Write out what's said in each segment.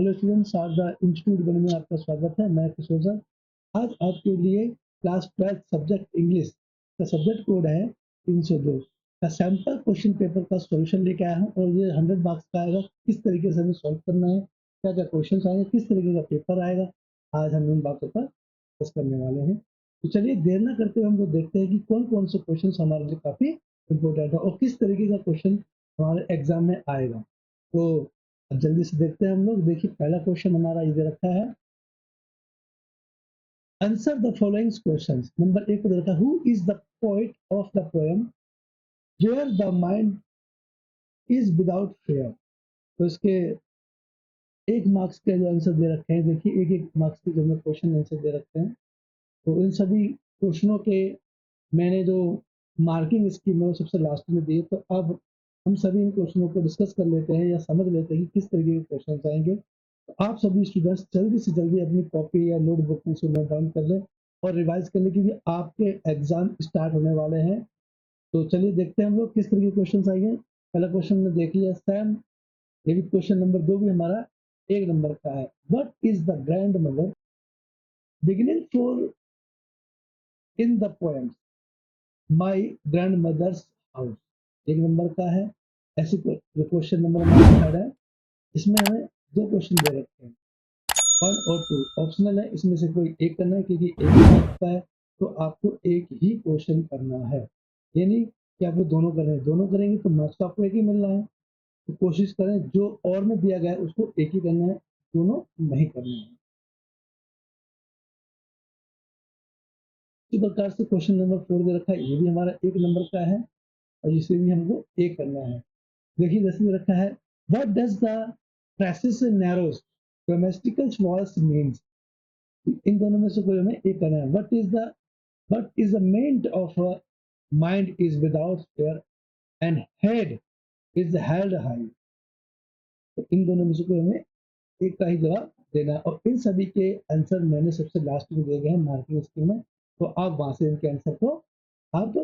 Hello students, Sharda institute बने में आपका स्वागत है। मैं किशोर सर। आज आपके लिए क्लास 12 सब्जेक्ट इंग्लिश का सब्जेक्ट कोड है 302 का सैम्पल क्वेश्चन पेपर का सॉल्यूशन लेके आया हूँ और ये 100 मार्क्स का आएगा। किस तरीके से हमें सॉल्व करना है, क्या क्या क्वेश्चन आएंगे, किस तरीके का पेपर आएगा, आज हम इन बातों पर डिस्कस करने वाले हैं। तो चलिए देर ना करते हुए हम लोग देखते हैं कि कौन कौन से क्वेश्चन हमारे लिए काफ़ी इम्पोर्टेंट है और किस तरीके का क्वेश्चन हमारे एग्जाम में आएगा। तो अब जल्दी से देखते हैं हम लोग। देखिए पहला क्वेश्चन हमारा ये दे रखा है, answer the following questions. Number 1 पे दे रखा है, who is the poet of the poem where the mind is without fear. तो इसके 1 मार्क्स के जो आंसर दे रखे हैं, देखिए एक एक मार्क्स के जो हमें क्वेश्चन आंसर दे रखे हैं। तो इन सभी क्वेश्चनों के मैंने जो मार्किंग स्कीम है वो सबसे लास्ट में दी है। तो अब हम सभी इन क्वेश्चनों को डिस्कस कर लेते हैं या समझ लेते हैं कि किस तरीके के क्वेश्चन आएंगे। तो आप सभी स्टूडेंट्स जल्दी से जल्दी अपनी कॉपी या नोटबुक में से नोट डाउन कर लें और रिवाइज कर लें, क्योंकि आपके एग्जाम स्टार्ट होने वाले हैं। तो चलिए देखते हैं हम लोग किस तरह के क्वेश्चन आएंगे। पहला क्वेश्चन ने देख लिया सैम, ये भी क्वेश्चन नंबर 2 भी हमारा 1 नंबर का है। What is the grandmother beginning for in the poems my grandmother's house. 1 number का है। ऐसे जो क्वेश्चन नंबर हमारा 3 है, इसमें हमें 2 क्वेश्चन दे रखे हैं, 1 और 2 ऑप्शनल है। इसमें से कोई एक करना है, क्योंकि एक ही मार्क्स का है तो आपको एक ही क्वेश्चन करना है। ये नहीं कि आपको दोनों करने हैं, दोनों करेंगे तो मार्क्स तो आपको एक ही मिल रहा है। तो कोशिश करें जो और में दिया गया है उसको एक ही करना है, दोनों नहीं करना है। इसी प्रकार से क्वेश्चन नंबर 4 दे रखा है, ये भी हमारा 1 नंबर का है और इसे भी हमको एक करना है। देखिए दस में रखा है, what does the precise narrows domestical walls means. इन दोनों में से कोई हमें एक करना है। What is the meant of mind is without fear and head is held high. तो इन दोनों में से कोई हमें एक का ही जवाब देना है और इन सभी के आंसर मैंने सबसे लास्ट में दिए गए हैं मार्किंग स्कीम में। तो आप वहां से इनके आंसर को आप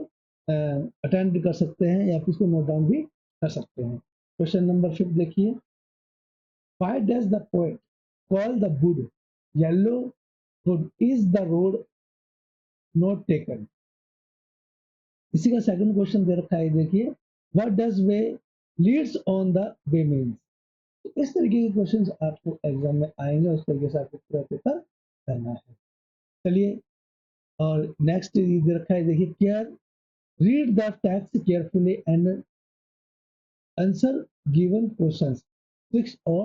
अटेंड कर सकते हैं या फिर इसको नोट डाउन भी कर सकते हैं। क्वेश्चन नंबर 5 देखिए, why does the poet call the wood yellow wood is the road not taken। इसी का सेकंड क्वेश्चन दे रखा है, देखिए what does way Leeds on the way means. तो इस तरीके के क्वेश्चंस आपको एग्जाम में आएंगे, उस तरीके से आपको पूरा पेपर करना है। चलिए और नेक्स्ट दे रखा है, देखिए care read the text carefully and answer given questions 6 और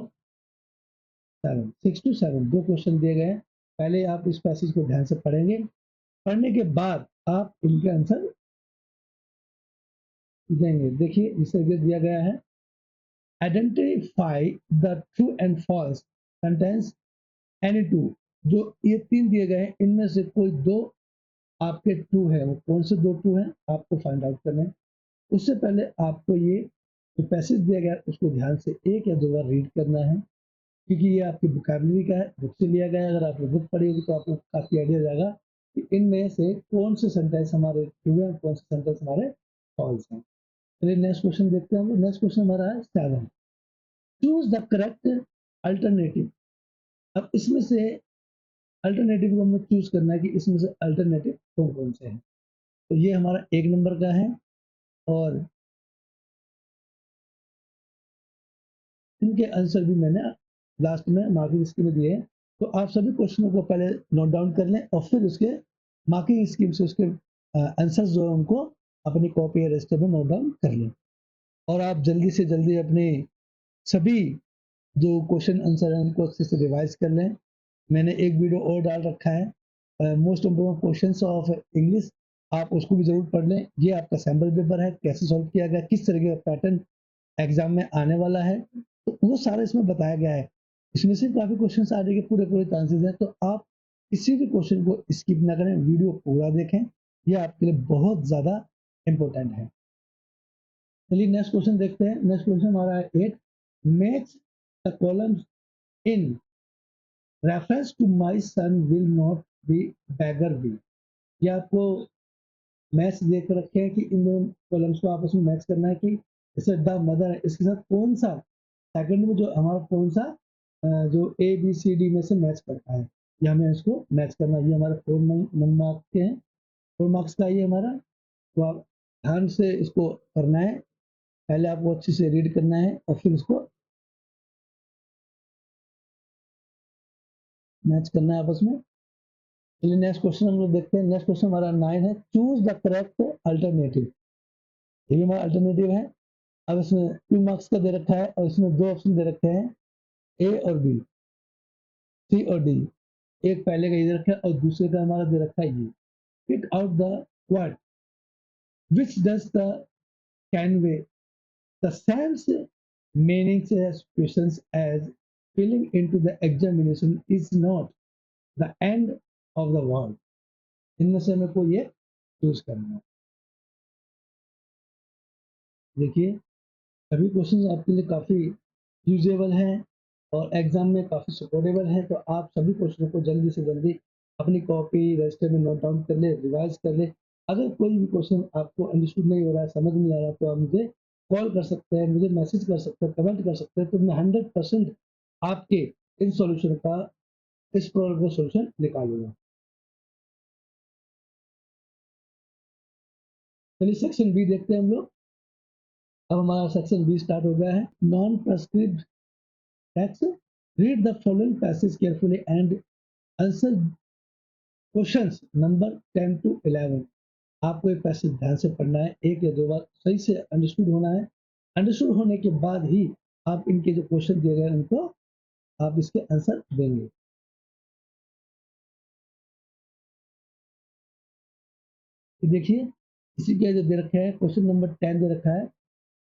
7। 6 to 7 दो क्वेश्चन दिए गए हैं। पहले आप इस पैसेज को ध्यान से पढ़ेंगे, पढ़ने के बाद आप इनके आंसर देंगे। देखिए इसे दिया गया है, identify the true and false sentence any two. जो ये 3 दिए गए हैं इनमें से कोई 2 आपके ट्रू है, वो कौन से 2 ट्रू हैं आपको फाइंड आउट करना है। उससे पहले आपको ये जो पैसेज दिया गया है उसको ध्यान से 1 या 2 बार रीड करना है, क्योंकि ये आपकी वोकैबुलरी का है, बुक से लिया गया है। अगर आपने बुक पढ़ी होगी तो आपको काफ़ी आइडिया हो जाएगा कि इनमें से कौन से सेंटेंस हमारे ट्रू हैं, कौन से सेंटेंस हमारे फॉल्स हैं। चलिए नेक्स्ट क्वेश्चन देखते हैं हम लोग। नेक्स्ट क्वेश्चन हमारा है 7, चूज द करेक्ट अल्टरनेटिव। अब इसमें से अल्टरनेटिव को हमें चूज करना है कि इसमें से अल्टरनेटिव कौन कौन से हैं। तो ये हमारा 1 नंबर का है और इनके आंसर भी मैंने लास्ट में मार्किंग स्कीम में दिए हैं। तो आप सभी क्वेश्चनों को पहले नोट डाउन कर लें और फिर उसके मार्किंग स्कीम से उसके आंसर्स जो है उनको अपनी कॉपी या रजिस्टर में नोट डाउन कर लें। और आप जल्दी से जल्दी अपने सभी जो क्वेश्चन आंसर हैं उनको अच्छे से रिवाइज कर लें। मैंने एक वीडियो और डाल रखा है, most important questions of English, आप उसको भी जरूर पढ़ लें। ये आपका सैम्पल पेपर है, कैसे सॉल्व किया गया, किस तरीके का पैटर्न एग्जाम में आने वाला है, तो वो सारा इसमें बताया गया है। इसमें से काफ़ी क्वेश्चन आ जाएंगे, पूरे पूरे चांसेस हैं। तो आप किसी भी क्वेश्चन को स्किप ना करें, वीडियो पूरा देखें, ये आपके लिए बहुत ज़्यादा इम्पोर्टेंट है। चलिए नेक्स्ट क्वेश्चन देखते हैं। नेक्स्ट क्वेश्चन हमारा है 8, match the columns in reference to my son will not be beggar be. ये आपको मैच देख रखे हैं कि इन दोनों कॉलम्स को आपस में मैच करना है कि जैसे द मदर है इसके साथ कौन सा सेकंड में जो हमारा कौन सा जो ए बी सी डी में से मैच करता है, ये हमें इसको मैच करना है। ये हमारा 4 मार्क्स के हैं, 4 मार्क्स का ये हमारा। तो आप ध्यान से इसको करना है, पहले आपको अच्छे से रीड करना है और फिर इसको मैच करना है आपस में। चलिए नेक्स्ट क्वेश्चन हम लोग देखते हैं। नेक्स्ट क्वेश्चन हमारा 9 है, चूज द करेक्ट अल्टरनेटिव। ये हमारा अल्टरनेटिव है। अब इसमें 2 मार्क्स का दे रखा है और इसमें 2 ऑप्शन दे रखे हैं, ए और बी, सी और डी। एक पहले का ये दे रखा है और दूसरे का हमारा दे रखा है ये। Pick out the word which does the convey the same meanings as questions as filling into the examination is not the end of the world। इनमें से हमें को ये चूज करना है। देखिए सभी क्वेश्चंस आपके लिए काफ़ी यूजेबल हैं और एग्जाम में काफ़ी सपोर्टेबल हैं, तो आप सभी क्वेश्चनों को जल्दी से जल्दी अपनी कॉपी रजिस्टर में नोट डाउन कर ले, रिवाइज कर ले। अगर कोई भी क्वेश्चन आपको अंडरस्टूड नहीं हो रहा है, समझ नहीं आ रहा, तो आप मुझे कॉल कर सकते हैं, मुझे मैसेज कर सकते हैं, कमेंट कर सकते हैं, तो मैं 100% आपके इन सॉल्यूशन का, इस प्रॉब्लम का सॉल्यूशन निकालूंगा। चलिए सेक्शन बी देखते हैं हम लोग। अब हमारा सेक्शन बी स्टार्ट हो गया है। Non prescript text, read the following passage carefully and answer questions number 10 to 11। आपको ये पैसेज ध्यान से पढ़ना है, एक या दो बार सही से अंडरस्टूड होना है। अंडरस्टूड होने के बाद ही आप इनके जो क्वेश्चन दिए गए उनको आप इसके आंसर देंगे। तो देखिए इसी के जो दे रखा है, क्वेश्चन नंबर 10 दे रखा है,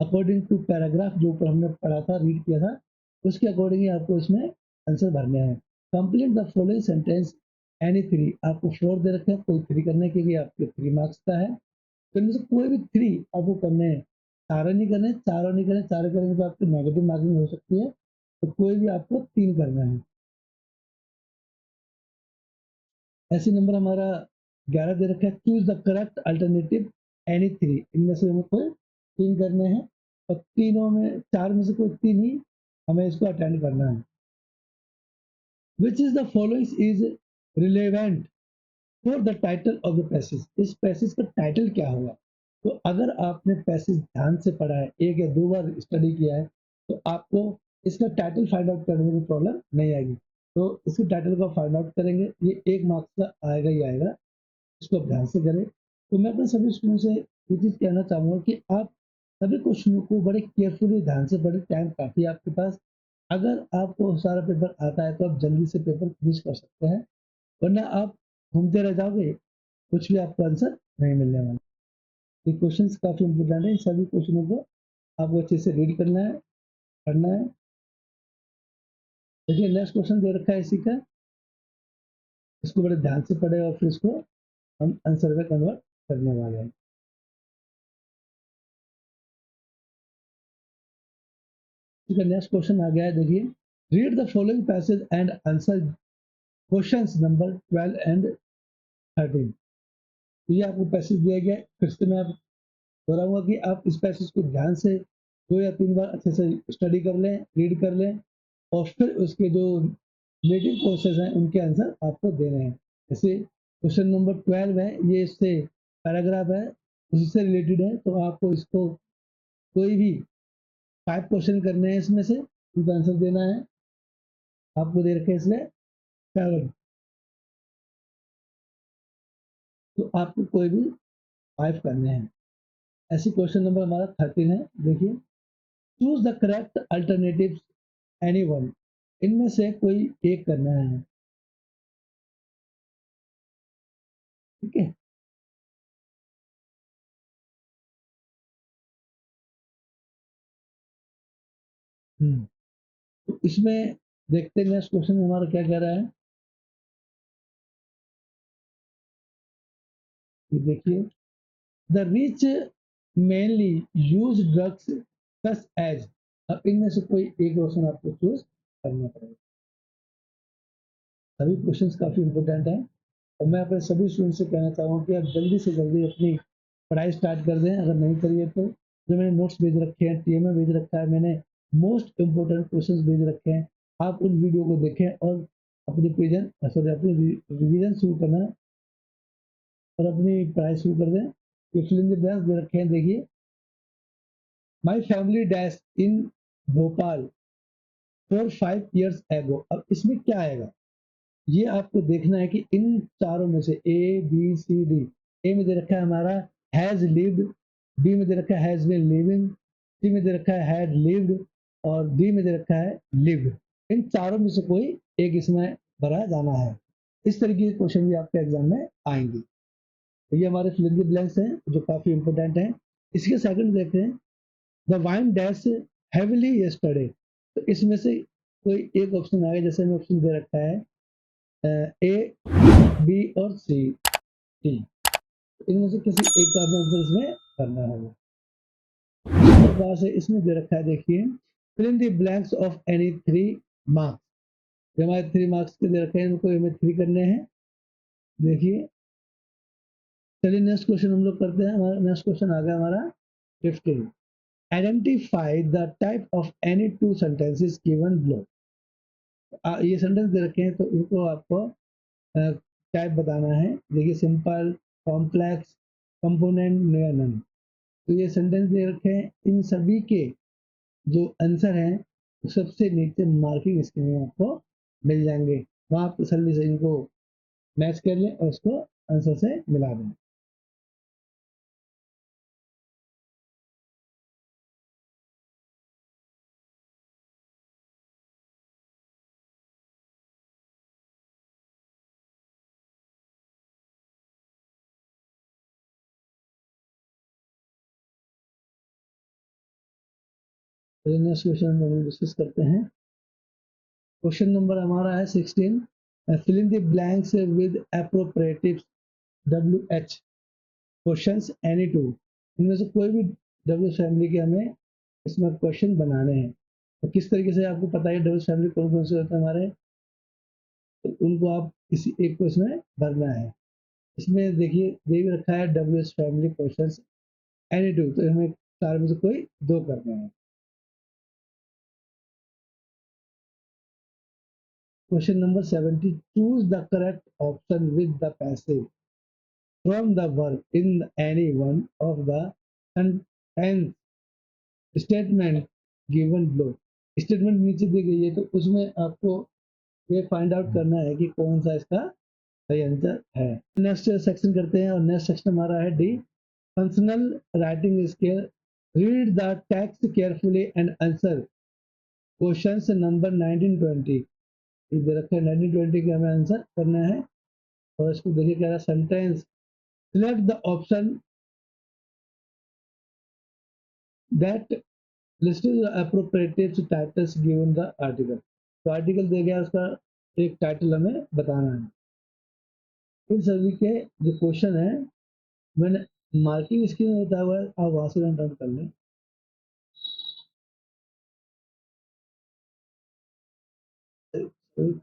अकॉर्डिंग टू पैराग्राफ जो ऊपर हमने पढ़ा था, रीड किया था, उसके अकॉर्डिंग ही आपको इसमें आंसर भरने हैं। Complete the following sentence any three. आपको 4 दे रखे हैं, कोई 3 करने के लिए आपके 3 मार्क्स का है। तो इनमें से कोई भी 3 आपको करने हैं, चारों नहीं करने, चारों नहीं करने, चारों करेंगे तो आपकी नेगेटिव मार्किंग हो सकती है, तो कोई भी आपको 3 करना है। ऐसे नंबर हमारा 11 दे रखा है, choose the correct alternative any three. इनमें से हमें कोई 3 करने हैं और तीनों में, 4 में से कोई 3 ही हमें इसको अटेंड करना है। Which is the following is relevant for the title of the passage. इस पैसेज का टाइटल क्या होगा? तो अगर आपने पैसेज ध्यान से पढ़ा है, एक या दो बार स्टडी किया है, तो आपको इसका टाइटल फाइंड आउट करने में प्रॉब्लम नहीं आएगी। तो इसके टाइटल का फाइंड आउट करेंगे, ये 1 मार्क्स का आएगा ही आएगा, इसको आप ध्यान से करें। तो मैं अपने सभी स्टूडेंट से ये चीज़ कहना चाहूँगा कि आप सभी क्वेश्चनों को बड़े केयरफुली ध्यान से पढ़ें, टाइम काफ़ी है आपके पास। अगर आपको सारा पेपर आता है तो आप जल्दी से पेपर फिनिश कर सकते हैं, वरना आप घूमते रह जाओगे, कुछ भी आपको आंसर नहीं मिलने वाला। ये क्वेश्चंस काफ़ी इंपॉर्टेंट है, इन सभी क्वेश्चनों को आपको अच्छे से रीड करना है, पढ़ना है। देखिए नेक्स्ट क्वेश्चन दे रखा है इसी का, इसको बड़े ध्यान से पढ़े और फिर इसको हम आंसर में कन्वर्ट करने वाले हैं। ठीक है, नेक्स्ट क्वेश्चन आ गया है, देखिए read the following passage and answer questions number 12 and 13। तो ये आपको पैसेज दिया गया है, फिर से मैं आप दोहराऊंगा कि आप इस पैसेज को ध्यान से 2 या 3 बार अच्छे से स्टडी कर लें, रीड कर लें और फिर उसके जो रिलेटेड कोर्सेज हैं उनके आंसर आपको देने हैं। जैसे क्वेश्चन नंबर 12 है, ये इससे पैराग्राफ है, उसी से रिलेटेड है, तो आपको इसको कोई भी 5 क्वेश्चन करने हैं, इसमें से उनका आंसर देना है। आपको दे रखे हैं इसमें 7, तो आपको कोई भी 5 करने हैं। ऐसी क्वेश्चन नंबर हमारा 13 है, देखिए choose the correct alternative any one. इनमें से कोई एक करना है, ठीक है। तो इसमें देखते हैं नेक्स्ट क्वेश्चन हमारा क्या कह रहा है। ये देखिए the rich mainly use drugs such as. अब इनमें से कोई एक क्वेश्चन आपको चूज करना पड़ेगा। सभी क्वेश्चंस काफी इंपॉर्टेंट हैं और मैं अपने सभी स्टूडेंट से कहना चाहूँगा कि आप जल्दी से जल्दी अपनी पढ़ाई स्टार्ट कर दें। अगर नहीं करिए तो जो मैंने नोट्स भेज रखे हैं, टीएमए भेज रखा है मैंने, मोस्ट इंपोर्टेंट क्वेश्चंस भेज रखे हैं, आप उस वीडियो को देखें और अपनी अपनी रिवीजन शुरू करना और अपनी पढ़ाई शुरू कर दें। ये फिल इन द ब्लैंक्स दे रखे हैं, देखिए। My family dash in Bhopal 4-5 years ago। अब इसमें क्या आएगा, ये आपको देखना है कि इन चारों में से ए बी सी डी। ए में दे रखा है हमारा हैज लिव्ड, बी में दे रखा है हैज बीन लिविंग, सी में दे रखा है हैड लिव्ड और डी में दे रखा है लिव्ड। इन चारों में से कोई एक इसमें भरा जाना है। इस तरीके के क्वेश्चन भी आपके एग्जाम में आएंगे। तो ये हमारे फिल इन द ब्लैंक्स हैं जो काफी इंपॉर्टेंट हैं। इसके सेकंड देखते हैं, the wine dash heavily yesterday. तो इसमें से कोई एक ऑप्शन आएगा, जैसे हमें ऑप्शन दे रखा है ए, बी और सी, डी। इनमें से किसी एक का आंसर इसमें करना है। इस प्रकार से इसमें दे रखा है, देखिए, fill in the blanks of any 3 marks। जो हमारे 3 marks के दे रखे हैं इनको हमें 3 करने हैं। देखिए, चलिए नेक्स्ट क्वेश्चन हम लोग करते हैं। हमारा नेक्स्ट क्वेश्चन आ गया हमारा 15। Identify the type of any 2 sentences given below. ये सेंटेंस दे रखे हैं तो इनको आपको टाइप बताना है। देखिए, सिंपल, कॉम्प्लेक्स, कंपोनेंट, नन। तो ये सेंटेंस दे रखे हैं, इन सभी के जो आंसर हैं वो सबसे नीचे मार्किंग स्क्रीन में आपको मिल जाएंगे। वहाँ आप तसल्ली से इनको मैच कर लें और उसको आंसर से मिला दें। तो नेक्स्ट क्वेश्चन हम डिस्कस करते हैं। क्वेश्चन नंबर हमारा है 16। Fill in the blanks with appropriate WH questions any 2। इनमें से कोई भी डब्ल्यू फैमिली के हमें इसमें क्वेश्चन बनाने हैं। तो किस तरीके से आपको पता है डब्ल्यू फैमिली कौन कौन से होते हैं हमारे, तो उनको आप किसी एक को इसमें भरना है। इसमें देखिए दे भी रखा है डब्ल्यू फैमिली क्वेश्चंस एनी 2, तो हमें 4 में से कोई 2 करना है। Question number 70, choose the correct option with the passive from the verb in any one of the sentence statement given below। Statement नीचे दी गई है तो उसमें आपको ये फाइंड आउट करना है कि कौन सा इसका सही आंसर है। नेक्स्ट सेक्शन करते हैं और नेक्स्ट सेक्शन हमारा है D, functional writing scale. Read the text carefully and answer questions number 19-20। इधर रखे 19-20 के हमें आंसर करना है और इसको देखिए क्या है, sentence select the option that listed the appropriate titles given the article। तो आर्टिकल दे गया, उसका एक टाइटल हमें बताना है। इन सभी के जो क्वेश्चन है मैंने मार्किंग स्क्रीन में बताया हुआ है, आप वहां से डाउन कर लें।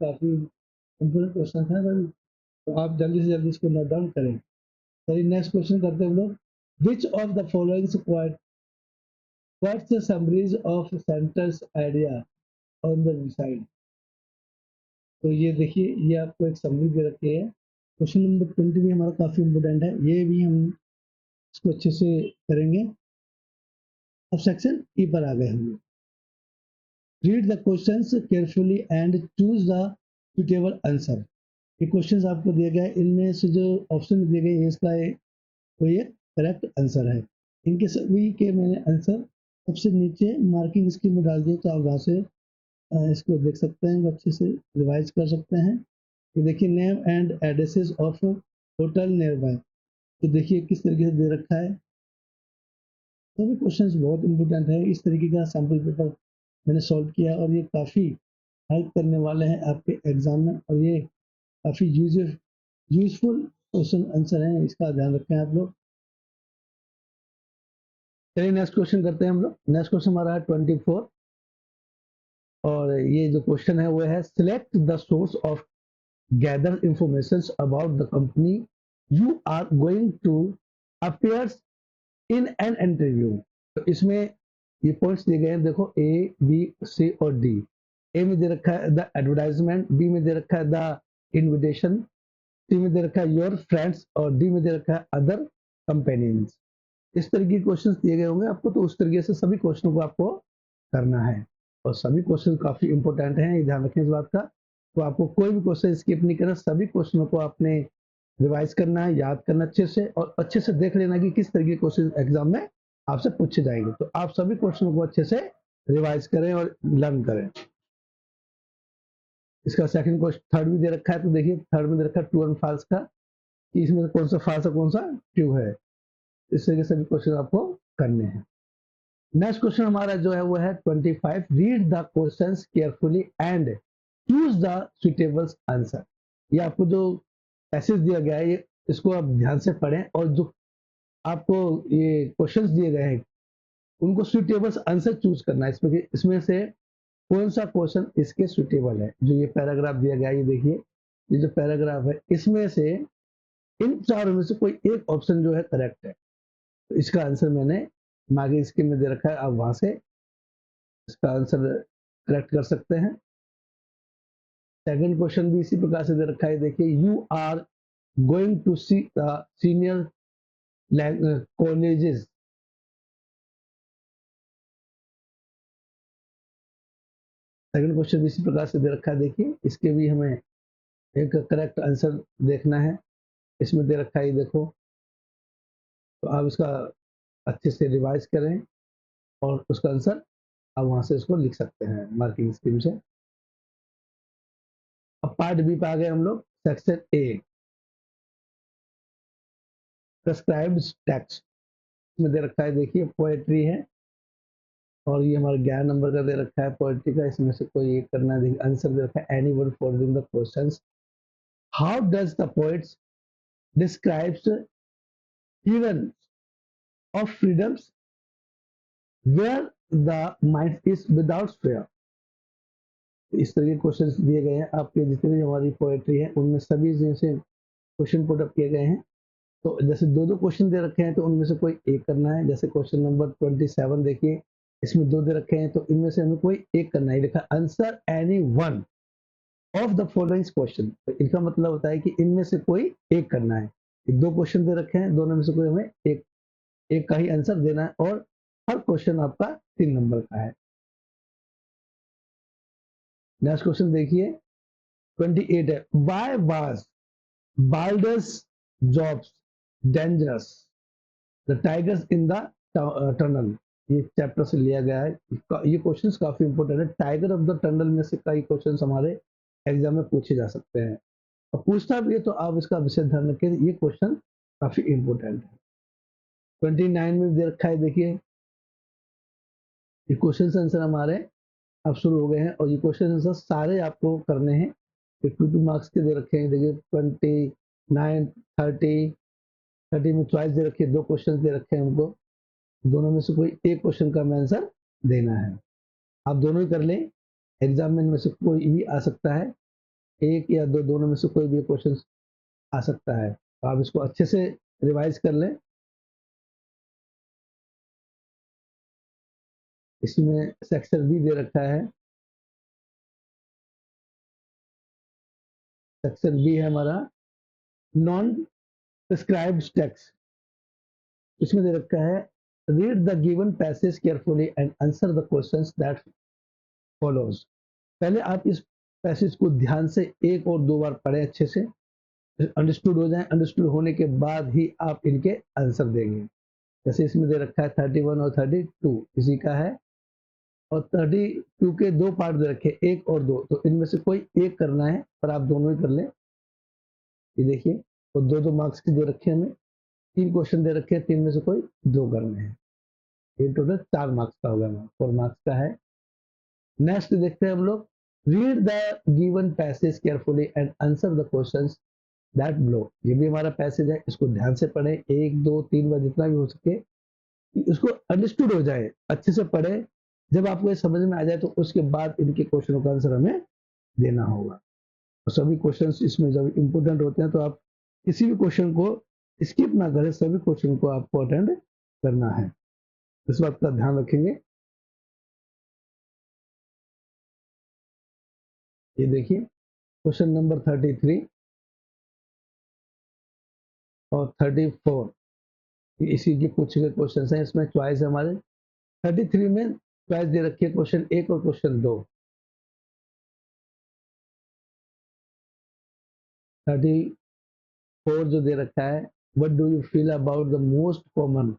काफी इम्पोर्टेंट क्वेश्चन है भाई, तो आप जल्दी से जल्दी इसको नोट डाउन करें। चलिए नेक्स्ट क्वेश्चन करते हैं हम लोग। Which of the following quotes summaries of centres idea on the side. तो ये देखिए, ये आपको एक समरी दे रखी है। क्वेश्चन नंबर 20 भी हमारा काफ़ी इंपॉर्टेंट है, ये भी हम इसको अच्छे से करेंगे। अब सेक्शन ई पर आ गए हम लोग। Read the questions carefully and choose the suitable answer. ये क्वेश्चंस आपको दिए गए, इनमें से जो ऑप्शन दिए गए हैं इसका कोई एक करेक्ट आंसर है। इनके सभी के मैंने आंसर सबसे नीचे मार्किंग स्क्रीन में डाल दिए, तो आप वहाँ से इसको देख सकते हैं, अच्छे से रिवाइज कर सकते हैं। तो देखिए, name and addresses of hotel near by. तो देखिए किस तरीके से दे रखा है। सभी क्वेश्चंस बहुत इंपॉर्टेंट है। इस तरीके का सैम्पल पेपर मैंने सॉल्व किया और ये काफ़ी हेल्प करने वाले हैं आपके एग्जाम में, और ये काफ़ी यूजफुल क्वेश्चन आंसर हैं, इसका ध्यान रखें आप लोग। चलिए नेक्स्ट क्वेश्चन करते हैं हम लोग। नेक्स्ट क्वेश्चन हमारा है 24 और ये जो क्वेश्चन है वो है, select the source of gather information about the company you are going to appears in an interview। तो इसमें ये पॉइंट्स दिए गए हैं, देखो A, B, C और D। ए में दे रखा है द एडवर्टाइजमेंट, बी में दे रखा है द इनविटेशन, सी में दे रखा है योर फ्रेंड्स और डी में दे रखा है अदर कंपेनियंस। इस तरह के क्वेश्चंस दिए गए होंगे आपको, तो उस तरीके से सभी क्वेश्चनों को आपको करना है और सभी क्वेश्चन काफी इंपॉर्टेंट हैं, ये ध्यान रखें इस बात का। तो आपको कोई भी क्वेश्चन स्किप नहीं करना, सभी क्वेश्चनों को आपने रिवाइज करना है, याद करना अच्छे से और अच्छे से देख लेना कि किस तरीके के क्वेश्चन एग्जाम में आपसे पूछे जाएंगे। तो आप सभी क्वेश्चनों को अच्छे से रिवाइज करें और लर्न करें। इसका सेकंड क्वेश्चन थर्ड भी दे रखा है, तो देखिए थर्ड में दे रखा है ट्रू एंड फॉल्स का, कि इसमें से कौन सा फॉल्स है कौन सा ट्रू है। इस तरीके से भी क्वेश्चन आपको करने हैं। नेक्स्ट क्वेश्चन हमारा जो है वो है 25, read the questions carefully and choose the suitable answer. ये आपको जो पैसेज दिया गया है, ये इसको आप ध्यान से पढ़ें और जो आपको ये क्वेश्चंस दिए गए हैं उनको सुटेबल आंसर चूज करना है। इसमें से कौन सा क्वेश्चन इसके सुटेबल है। जो ये पैराग्राफ दिया गया है, ये देखिए, ये जो पैराग्राफ है इसमें से इन चारों में से कोई एक ऑप्शन जो है करेक्ट है, तो इसका आंसर मैंने आगे स्क्रीन में दे रखा है, आप वहां से इसका आंसर करेक्ट कर सकते हैं। सेकंड क्वेश्चन भी इसी प्रकार से दे रखा है, देखिए you are going to see senior colleges. Second question भी इसी प्रकार से दे रखा है, देखिए इसके भी हमें एक करेक्ट आंसर देखना है। इसमें दे रखा है, देखो, तो आप इसका अच्छे से रिवाइज करें और उसका आंसर आप वहां से इसको लिख सकते हैं मार्किंग स्कीम से। अब पार्ट बी पे आ गए हम लोग, सेक्शन ए प्रेस्क्राइब्ड टेक्स्ट में दे रखा है, देखिए पोएट्री है और ये हमारा 11 नंबर का दे रखा है पोएट्री का। इसमें से कोई एक करना है, देखिए आंसर दे रखा है, any one following the questions, how does the poets describes heaven of freedoms where the mind is without fear. इस तरह के क्वेश्चन दिए गए हैं आपके, जितनी भी हमारी पोएट्री है उनमें सभी जैसे क्वेश्चन पुट अप किए गए हैं। तो जैसे दो दो क्वेश्चन दे रखे हैं तो उनमें से कोई एक करना है। जैसे क्वेश्चन नंबर 27 देखिए, इसमें दो दे रखे हैं तो इनमें से हमें कोई एक करना है। लिखा answer any one of the following question, तो इनका मतलब होता है कि इनमें से कोई एक करना है। दो क्वेश्चन दे रखे हैं, दोनों में से कोई हमें एक एक का ही आंसर देना है और हर क्वेश्चन आपका 3 नंबर का है। नेक्स्ट क्वेश्चन देखिए 28 है, why was Baldeo's jobs dangerous the tigers in the tunnel. ये चैप्टर से लिया गया है। ये क्वेश्चंस काफी इंपॉर्टेंट है। टाइगर ऑफ द टनल में से कई क्वेश्चंस हमारे एग्जाम में पूछे जा सकते हैं और पूछता भी है, तो आप इसका विशेष ध्यान रखें, ये क्वेश्चन काफी इंपॉर्टेंट है। 29 में दे रखा है, देखिए ये क्वेश्चन आंसर हमारे अब शुरू हो गए हैं और ये क्वेश्चन आंसर सारे आपको करने हैं। 2 मार्क्स के दे रखे हैं, देखिए 29, 30 में चॉइस दे रखी है, दो क्वेश्चन दे रखे हैं हमको, दोनों में से कोई एक क्वेश्चन का हमें आंसर देना है। आप दोनों ही कर लें, एग्जाम में इनमें से कोई भी आ सकता है, एक या दो, दोनों में से कोई भी क्वेश्चन आ सकता है। तो आप इसको अच्छे से रिवाइज कर लें। इसमें सेक्शन बी दे रखा है, सेक्शन बी है हमारा नॉन प्रिस्क्राइब्ड टेक्स्ट। इसमें दे रखा है, read the given passage carefully and answer the questions that follows. पहले आप इस पैसेज को ध्यान से एक और दो बार पढ़ें, अच्छे से अंडरस्टूड हो जाए। अंडरस्टूड होने के बाद ही आप इनके आंसर देंगे। जैसे इसमें दे रखा है 31 और 32 इसी का है और 32 के दो पार्ट दे रखे, एक और दो, तो इनमें से कोई एक करना है, पर आप दोनों ही कर लें। ये देखिए, तो दो दो मार्क्स के दे रखे हमें, 3 क्वेश्चन दे रखे हैं, 3 में से कोई 2 करने हैं। ये टोटल 4 मार्क्स का होगा, 4 मार्क्स का है। नेक्स्ट देखते हैं हम लोग, read the given passage carefully and answer the questions that below. ये भी हमारा पैसेज है, इसको ध्यान से पढ़ें, 1 2 3 बार जितना भी हो सके, इसको अंडरस्टूड हो जाए, अच्छे से पढ़े। जब आपको ये समझ में आ जाए तो उसके बाद इनके क्वेश्चनों का आंसर हमें देना होगा। और सभी क्वेश्चंस इसमें जब इंपोर्टेंट होते हैं तो आप किसी भी क्वेश्चन को स्किप ना करें, सभी क्वेश्चन को आपको अटेंड करना है, इस बात का ध्यान रखेंगे। ये देखिए क्वेश्चन नंबर 33 और 34 इसी के पूछे गए क्वेश्चन हैं। इसमें चॉइस है हमारे 33 में चॉइस दे रखी है क्वेश्चन 1 और क्वेश्चन 2। 34 जो दे रखा है, what do you feel about the most common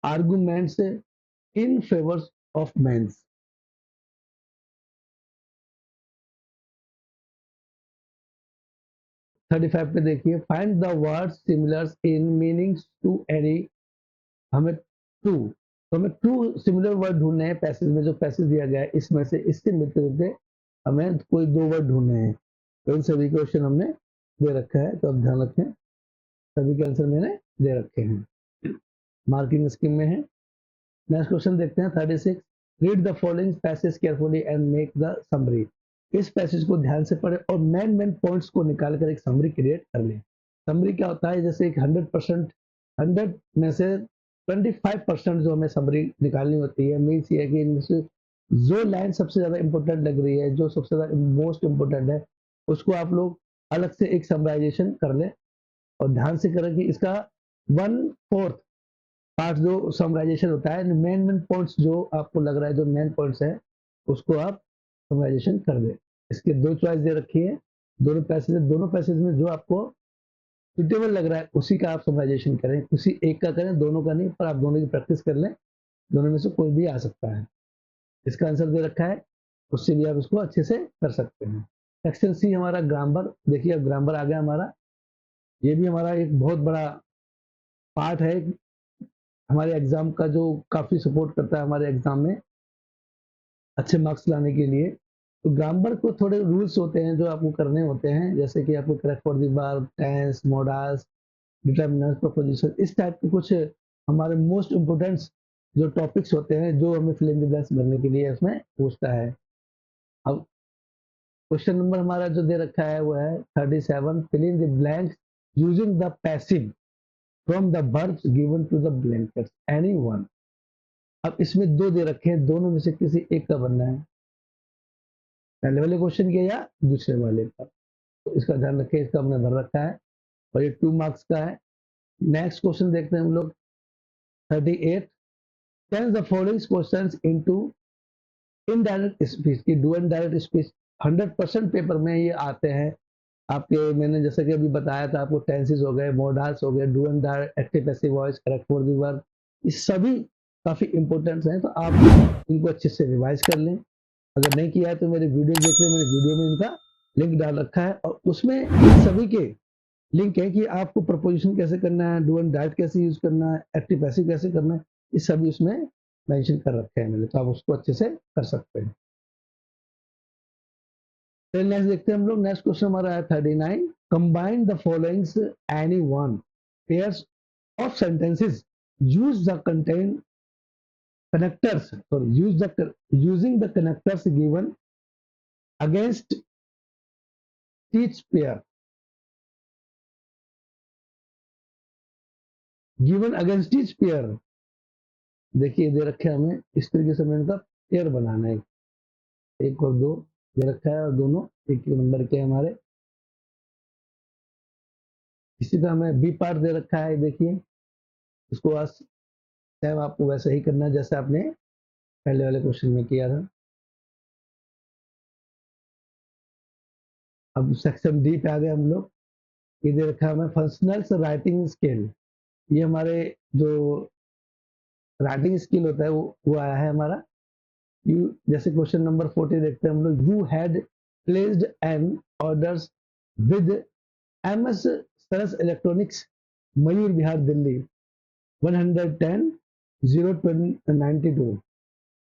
arguments in favour of men's. 35 पे देखिए, find the word similar in meanings to any. हमें टू तो हमें टू सिमिलर वर्ड ढूंढने हैं पैसेज में, जो पैसेज दिया गया है इसमें से इससे मिलते जुलते हमें कोई दो वर्ड ढूंढने हैं। तो इन सभी क्वेश्चन हमने दे रखा है, तो अब ध्यान रखें सभी के आंसर मैंने दे रखे हैं, मार्किंग स्कीम में है। नेक्स्ट क्वेश्चन देखते हैं 36। Read the following passage carefully and make the summary. इस पैसेज को ध्यान से पढ़े और मेन मेन पॉइंट्स को निकाल कर एक समरी क्रिएट कर ले। समरी क्या होता है, जैसे एक 100% 100 में से 25% जो हमें समरी निकालनी होती है, मीन्स ये है कि इनमें से जो लाइन सबसे ज्यादा इंपॉर्टेंट लग रही है, जो सबसे ज्यादा मोस्ट इंपॉर्टेंट है, उसको आप लोग अलग से एक समराइजेशन कर ले और ध्यान से करें कि इसका 1/4 पार्ट जो समराइजेशन होता है, मेन मेन पॉइंट्स जो आपको लग रहा है जो मेन पॉइंट्स है उसको आप समराइजेशन कर दें। इसके दो चॉइस दे रखी है, दोनों पैसेज में जो आपको सुटेबल लग रहा है उसी का आप समराइजेशन करें, किसी एक का करें, दोनों का नहीं, पर आप दोनों की प्रैक्टिस कर लें, दोनों में से कोई भी आ सकता है। इसका आंसर दे रखा है, उससे भी आप इसको अच्छे से कर सकते हैं। सेक्शन सी हमारा ग्रामर, देखिए अब ग्रामर आ गया हमारा, ये भी हमारा एक बहुत बड़ा पार्ट है हमारे एग्जाम का, जो काफी सपोर्ट करता है हमारे एग्जाम में अच्छे मार्क्स लाने के लिए। तो ग्रामर को थोड़े रूल्स होते हैं जो आपको करने होते हैं, जैसे कि आपको correct for the verb, tense, modals, determinant, proposition, इस टाइप के कुछ हमारे मोस्ट इम्पोर्टेंट जो टॉपिक्स होते हैं जो हमें फिल इन द ब्लैंक्स भरने के लिए उसमें पूछता है। अब क्वेश्चन नंबर हमारा जो दे रखा है वो है 37। Fill in the blanks using the passive from the verbs given to the blankets any one. अब इसमें दो दे रखे हैं, दोनों में से किसी एक का बनना है, पहले वाले क्वेश्चन के या दूसरे वाले का। तो इसका ध्यान रखें, इसका हमने भर रखा है और ये 2 मार्क्स का है। नेक्स्ट क्वेश्चन देखते हैं हम लोग 38। Turn the following questions into indirect speech की do and direct speech 100% paper में ये आते हैं आपके। मैंने जैसे कि अभी बताया था आपको, टेंसेस हो गए, मोडाल्स हो गए, do and direct, active passive voice, correct for the verb, ये सभी काफी इंपॉर्टेंट हैं, तो आप इनको अच्छे से रिवाइज कर लें। अगर नहीं किया है तो मेरे वीडियो देख लें, मेरे वीडियो में इनका लिंक डाल रखा है और उसमें इन सभी के लिंक है कि आपको प्रपोजिशन कैसे करना है, डू एंड डायरेक्ट कैसे यूज करना है, एक्टिव पैसिव कैसे करना है, ये सभी उसमें मेंशन कर रखे हैं मैंने, तो आप उसको अच्छे से कर सकते हैं। फिर नेक्स्ट देखते हैं हम लोग, नेक्स्ट क्वेश्चन हमारा है 39। Combine the followings any one pairs of sentences use the contain connectors sorry use the using the connectors given against each pair, given against each pair। देखिए दे रखे हमें इस तरीके से हमें इनका पेयर बनाना है, एक और दो दे रखा है और दोनों एक ही नंबर के हमारे। इसी तरह हमें बी पार्ट दे रखा है, देखिए इसको आज सेम आपको वैसे ही करना है जैसे आपने पहले वाले क्वेश्चन में किया था। अब सेक्शन डी पे आ गए हम लोग, ये दे रखा है हमें फंक्शनल्स राइटिंग स्केल। ये हमारे जो राइटिंग स्किल होता है वो आया है हमारा। यू जैसे क्वेश्चन नंबर 40 देखते हैं हम लोग, you had placed an orders with MS Saras electronics Mayur Vihar Delhi 110-092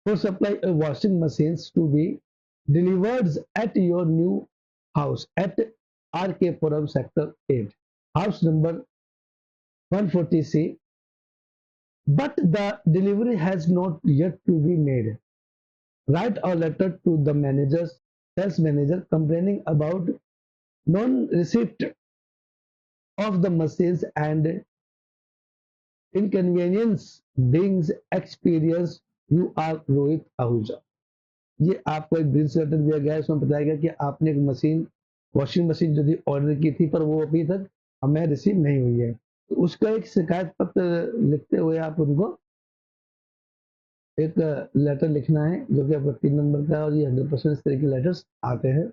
for supply of washing machines to be delivered at your new house at RK Puram sector 8 house number 140C, but the delivery has not yet to be made. Write a letter to the sales manager complaining about non-receipt of the machines and inconvenience being experienced. You are Rohit Ahuja। ये आपको एक bill letter दिया गया है, उसमें बताया गया कि आपने एक मशीन, वॉशिंग मशीन जो थी ऑर्डर की थी, पर वो अभी तक हमें रिसीव नहीं हुई है। तो उसका एक शिकायत पत्र लिखते हुए आप उनको एक लेटर लिखना है, जो कि आपका 3 नंबर का है, और ये 100% इस तरह के लेटर्स आते हैं।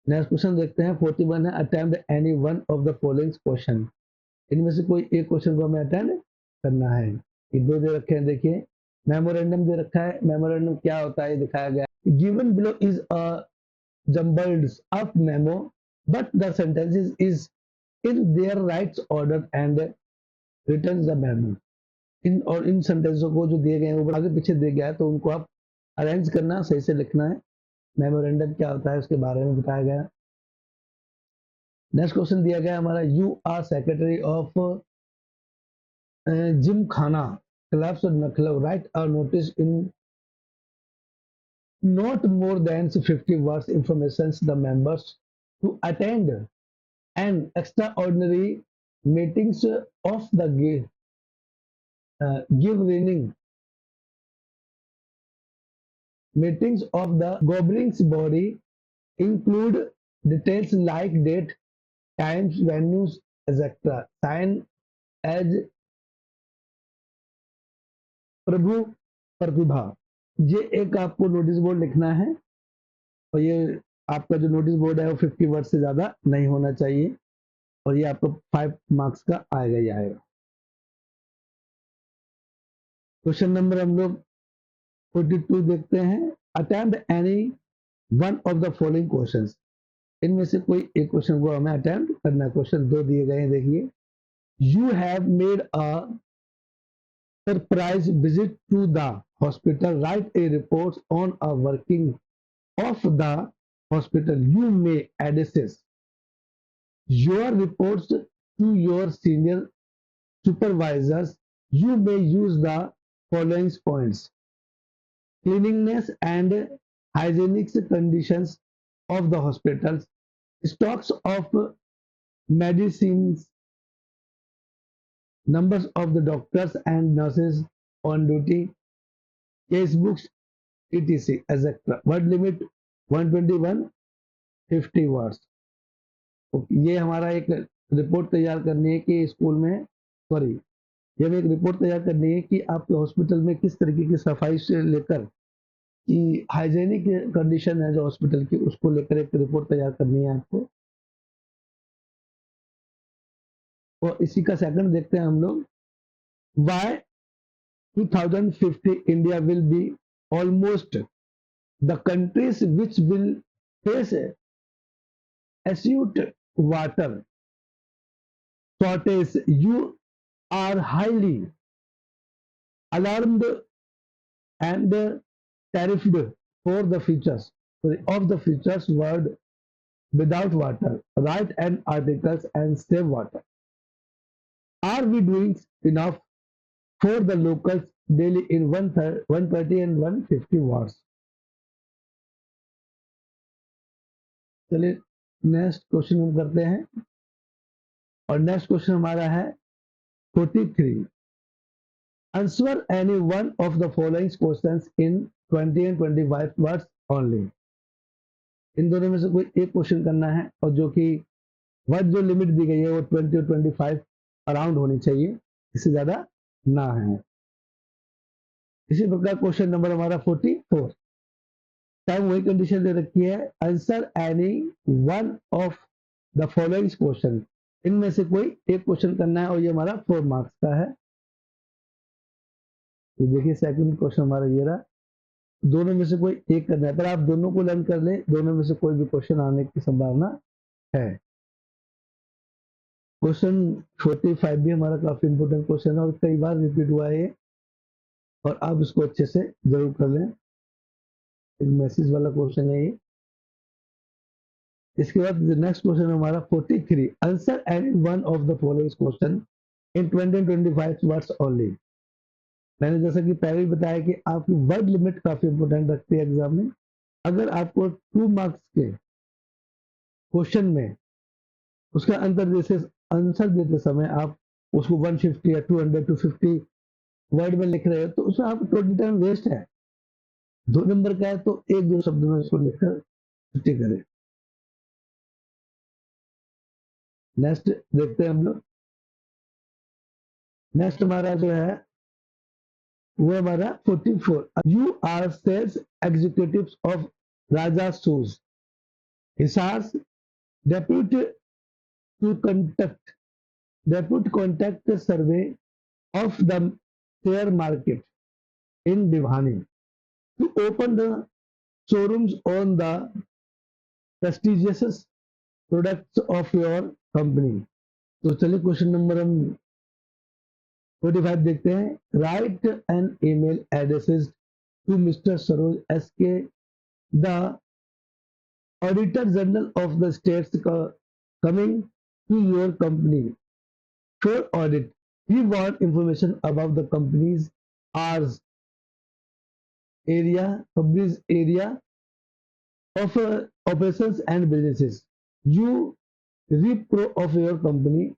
नेक्स्ट क्वेश्चन देखते हैं, 41 है, attempt any one of the following question. इनमें से कोई एक क्वेश्चन को हमें अटेम्प्ट करना है। ये दो दे रखे हैं, देखिए मेमोरेंडम दे रखा है। मेमोरेंडम क्या होता है ये दिखाया गया है। Given below is a jumbled up memo, but the sentences is in their rights order and returns the memo. इन सेंटेंसों को जो दिए गए हैं वो आगे पीछे दिया गया है, तो उनको आप अरेंज करना, सही से लिखना है। मेमोरेंडम क्या होता है उसके बारे में बताया गया। नेक्स्ट क्वेश्चन दिया गया हमारा, you are secretary of gymkhana clubs मतलब write a notice in not more than 50 words information the members to attend an extraordinary meetings of the governing meetings of the governing body include details like date, times, venues, etc. Sign as प्रभु प्रतिभा। ये एक आपको notice board लिखना है, और ये आपका जो notice board है वो 50 वर्ड से ज्यादा नहीं होना चाहिए, और ये आपको 5 मार्क्स का आएगा ही आएगा। क्वेश्चन नंबर हम लोग 42 देखते हैं, attempt any one of the following questions. इनमें से कोई एक क्वेश्चन को हमें अटेम्प्ट करना है। क्वेश्चन दो दिए गए हैं, देखिए, you have made a surprise visit to the hospital, write a report on a working of the hospital, you may address your reports to your senior supervisors, you may use the following points: cleanliness and hygienic conditions of the hospitals, stocks of medicines, numbers of the doctors and nurses on duty, case books, etc. etc. Word limit 121, 50 words. ये हमारा एक report तैयार करनी है कि school में, sorry, ये हमें एक रिपोर्ट तैयार करनी है कि आपके हॉस्पिटल में किस तरीके की सफाई से लेकर कि हाइजेनिक कंडीशन है जो हॉस्पिटल की, उसको लेकर एक रिपोर्ट तैयार करनी है आपको। और इसी का सेकंड देखते हैं हम लोग, by 2050 India will be almost the countries which will face acute water shortage. You are highly alarmed and terrified for the futures of the futures world without water. Write an articles and save water. Are we doing enough for the locals daily in 130 and 150 words? चलिए next question हम करते हैं, और next question हमारा है 43, answer any one of the following questions in 20 and 25 words only. इन दोनों में से कोई एक क्वेश्चन करना है, और जो कि वर्ड जो लिमिट दी गई है वो 20 और 25 अराउंड होनी चाहिए, इससे ज्यादा ना है। इसी प्रकार क्वेश्चन नंबर हमारा 44, टाइम वही कंडीशन दे रखी है, answer any one of the following question. इनमें से कोई एक क्वेश्चन करना है, और ये हमारा 4 मार्क्स का है। ये देखिए सेकंड क्वेश्चन हमारा ये रहा, दोनों में से कोई एक करना है, पर आप दोनों को लर्न कर लें, दोनों में से कोई भी क्वेश्चन आने की संभावना है। क्वेश्चन 45 भी हमारा काफी इंपोर्टेंट क्वेश्चन है, और कई बार रिपीट हुआ है, और आप इसको अच्छे से जरूर कर लें। एक मैसेज वाला क्वेश्चन है ये। इसके बाद नेक्स्ट क्वेश्चन हमारा 43, answer any one of the following question in 20 and 25 words only. मैंने जैसा कि पहले ही बताया कि आपकी वर्ड लिमिट काफी इंपोर्टेंट रखती है एग्जाम में। अगर आपको 2 मार्क्स के क्वेश्चन में उसका अंतर जैसे आंसर देते समय आप उसको 150 या 200 250 वर्ड में लिख रहे हो तो उसमें आप टोटल टाइम वेस्ट है। 2 नंबर का है तो एक दो शब्द में उसको लिखकर छुट्टी करें। नेक्स्ट देखते हैं हम लोग। नेक्स्ट हमारा जो है वो हमारा 44। You are sales executive of Raja shoes Hisar's depute to conduct depute contact survey of the share market in Bhiwani to open the showrooms on the prestigious products of your company। तो चलिए क्वेश्चन नंबर हम 45 देखते हैं। Write an email addresses to Mr Saroj S K the auditor general of the states coming to your company for audit. We want information about the company's hours, area of operations and businesses. You repro of your company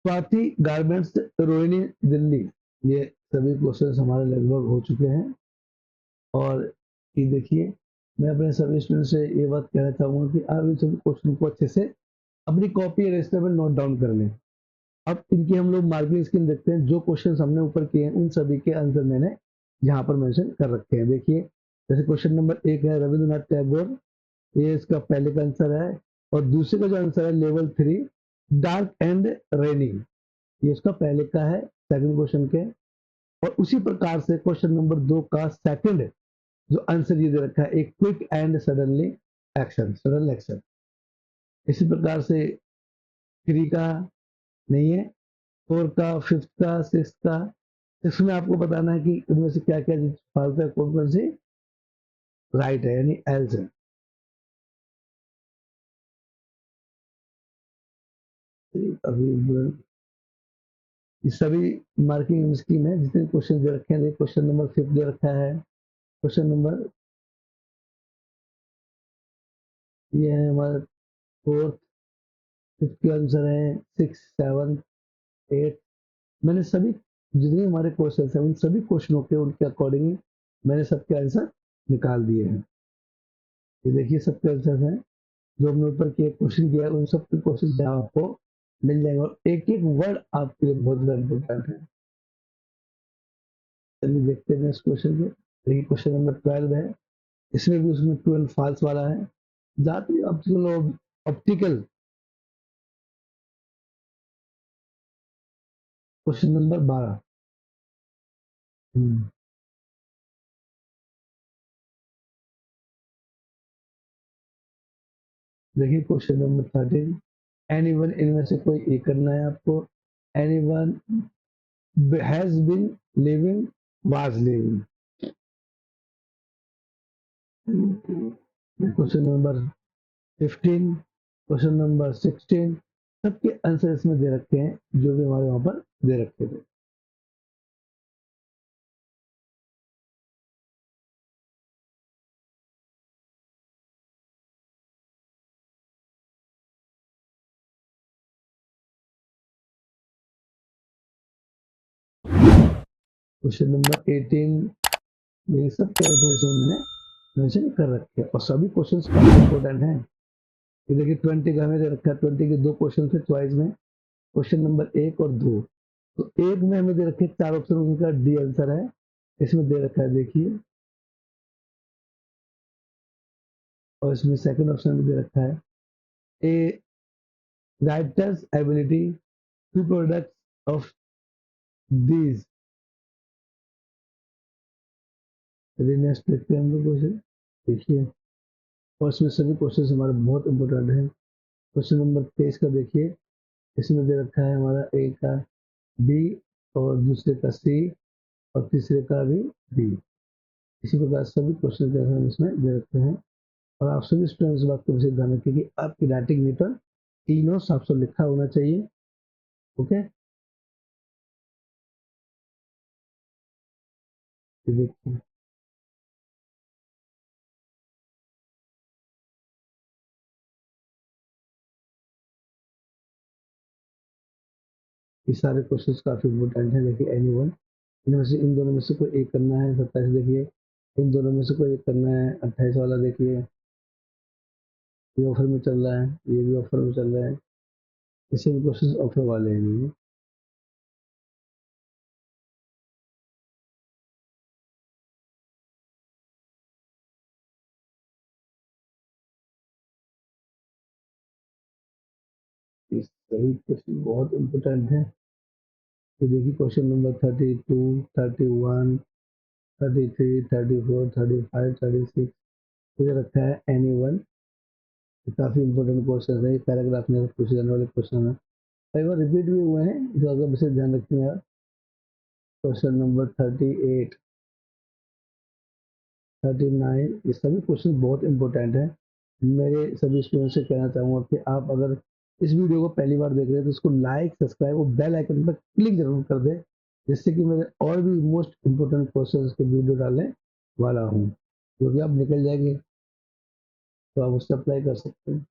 Swati garments Rohini Delhi. ये सभी questions हमारे लगभग हो चुके हैं। और ये देखिए मैं अपने सभी स्टूडेंट से ये बात कहना चाहूँगा कि आप इन सभी क्वेश्चन को अच्छे से अपनी कॉपी या रजिस्टर में नोट डाउन कर लें। अब इनकी हम लोग मार्किंग स्कीम देखते हैं। जो क्वेश्चन हमने ऊपर किए हैं उन सभी के आंसर मैंने यहाँ पर मेंशन कर रखे हैं। देखिए जैसे क्वेश्चन नंबर 1 है रविंद्रनाथ टैगोर, ये इसका पहले का आंसर है। और दूसरे का जो आंसर है लेवल 3 डार्क एंड रेनी, ये इसका पहले का है सेकंड क्वेश्चन के। और उसी प्रकार से क्वेश्चन नंबर 2 का सेकंड जो आंसर ये दे रखा है एक quick and suddenly action, sudden action. इसी प्रकार से 3 का नहीं है, 4 का, 5th का, 6th का। इसमें आपको बताना है कि इनमें से क्या क्या फालतू है, कौन कौन सी राइट है यानी एल्स है। अभी ये सभी मार्किंग स्कीम है जितने क्वेश्चन दे रखे हैं। क्वेश्चन नंबर 5 दे रखा है। क्वेश्चन नंबर ये है हमारा 4th, 5th के आंसर है 6, 7, 8। मैंने सभी जितने हमारे क्वेश्चन हैं उन सभी क्वेश्चनों के उनके अकॉर्डिंग मैंने सबके आंसर निकाल दिए हैं। ये देखिए सबके आंसर हैं जो हमने ऊपर के क्वेश्चन किया उन सब के क्वेश्चन यहाँ आपको मिल जाएंगे और एक एक वर्ड आपके लिए बहुत ज्यादा इम्पोर्टेंट है। चलिए देखते हैं नेक्स्ट क्वेश्चन को। देखिए क्वेश्चन नंबर 12 है। इसमें भी उसमें ट्रू एंड फॉल्स वाला है। जाती ऑप्टिकल ऑप्टिकल क्वेश्चन नंबर 12। देखिए क्वेश्चन नंबर 13। एनी वन, इनमें से कोई एक करना है आपको। Any one has been living, was living. Question number 15, question number 16, सबके आंसर इसमें दे रखे हैं जो भी हमारे वहां पर दे रखे थे। क्वेश्चन नंबर 18 ये सबके आंसर इसमें मैंने मेंशन कर रखे हैं और सभी क्वेश्चन काफी इंपॉर्टेंट हैं। ये देखिए 20 का हमें दे रखा है। 20 के दो क्वेश्चन थे चॉइस में, क्वेश्चन नंबर 1 और 2। तो एक में हमें दे रखे 4 ऑप्शन, उनका डी आंसर है। इसमें दे रखा है देखिए, और इसमें सेकंड ऑप्शन में दे रखा है a writer's ability to products of these. चलिए नेक्स्ट देखते हैं हम लोग क्वेश्चन। देखिए और इसमें सभी क्वेश्चन हमारे बहुत इंपॉर्टेंट है। क्वेश्चन नंबर 23 का देखिए, इसमें दे रखा है हमारा ए का बी और दूसरे का सी और तीसरे का भी बी। इसी प्रकार सभी क्वेश्चन के आंसर इसमें दे रखे हैं। और आप सभी स्टूडेंट्स बात को विशेष ध्यान रखिए कि आपकी राइटिंग में पर तीनों साफ साफ लिखा होना चाहिए। ओके, ये देखिए ये सारे क्वेश्चंस काफी इंपॉर्टेंट है। देखिए एनी वन इनमें से इन दोनों में से कोई एक करना है। 27 देखिए, इन दोनों में से कोई एक करना है। 28 वाला देखिए, ये ऑफर में चल रहा है, ये भी ऑफर में चल रहा है। इसे भी क्वेश्चन ऑफर वाले हैं ये। इस सभी क्वेश्चन बहुत इंपॉर्टेंट है। तो देखिए क्वेश्चन नंबर 32, 31, 33, 34, 35, 36 ये रखा है एनी वन। काफी इंपॉर्टेंट क्वेश्चन है, पैराग्राफ में पूछे जाने वाले क्वेश्चन है, कई बार रिपीट भी हुए हैं, तो अगर विशेष ध्यान रखते हैं। क्वेश्चन नंबर 38, 39 ये सभी क्वेश्चन बहुत इंपॉर्टेंट है। मेरे सभी स्टूडेंट से कहना चाहूँगा कि आप अगर इस वीडियो को पहली बार देख रहे हैं तो इसको लाइक, सब्सक्राइब और बेल आइकन पर क्लिक जरूर कर दें, जिससे कि मेरे और भी मोस्ट इम्पोर्टेंट क्वेश्चन के वीडियो डालने वाला हूँ, जो कि आप निकल जाएंगे तो आप उससे अप्लाई कर सकते हैं।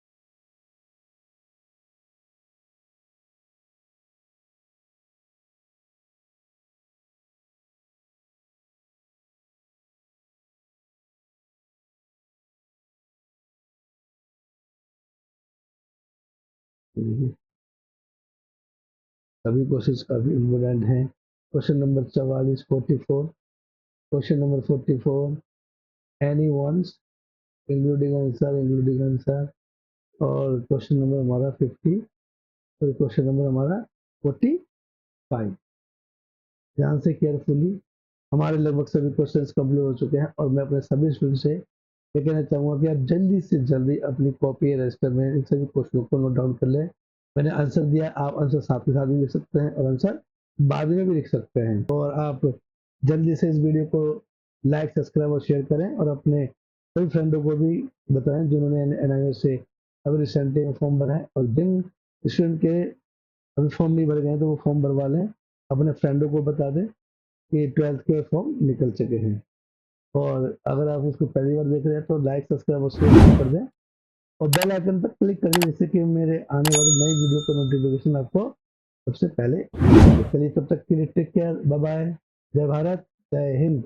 सभी क्वेश्चन काफी इम्पोर्टेंट हैं। Question number 44, 44, question number 44, any ones including answer. और क्वेश्चन नंबर हमारा 50, और क्वेश्चन नंबर हमारा 45। ध्यान से केयरफुली, हमारे लगभग सभी क्वेश्चंस कंप्लीट हो चुके हैं और मैं अपने सभी स्टूडेंट से ये कहना चाहूँगा कि आप जल्दी से जल्दी अपनी कॉपी या रजिस्टर में इन सभी क्वेश्चनों को नोट डाउन कर लें। मैंने आंसर दिया, आप आंसर साथ के साथ भी लिख सकते हैं और आंसर बाद में भी लिख सकते हैं। और आप जल्दी से इस वीडियो को लाइक, सब्सक्राइब और शेयर करें और अपने सभी फ्रेंडों को भी बताएं जिन्होंने NIOS से अभी रिसेंटली में फॉर्म भरा है, और जिन स्टूडेंट के अभी फॉर्म नहीं भर गए हैं तो वो फॉर्म भरवा लें। अपने फ्रेंडों को बता दें कि 12th के फॉर्म निकल चुके हैं। और अगर आप उसको पहली बार देख रहे हैं तो लाइक, सब्सक्राइब और शेयर कर दें और बेल आइकन पर क्लिक कर दें, जिससे कि मेरे आने वाली नई वीडियो का नोटिफिकेशन आपको सबसे पहले मिले। चलिए तब तक के लिए टेक केयर, बाय बाय, जय भारत, जय हिंद।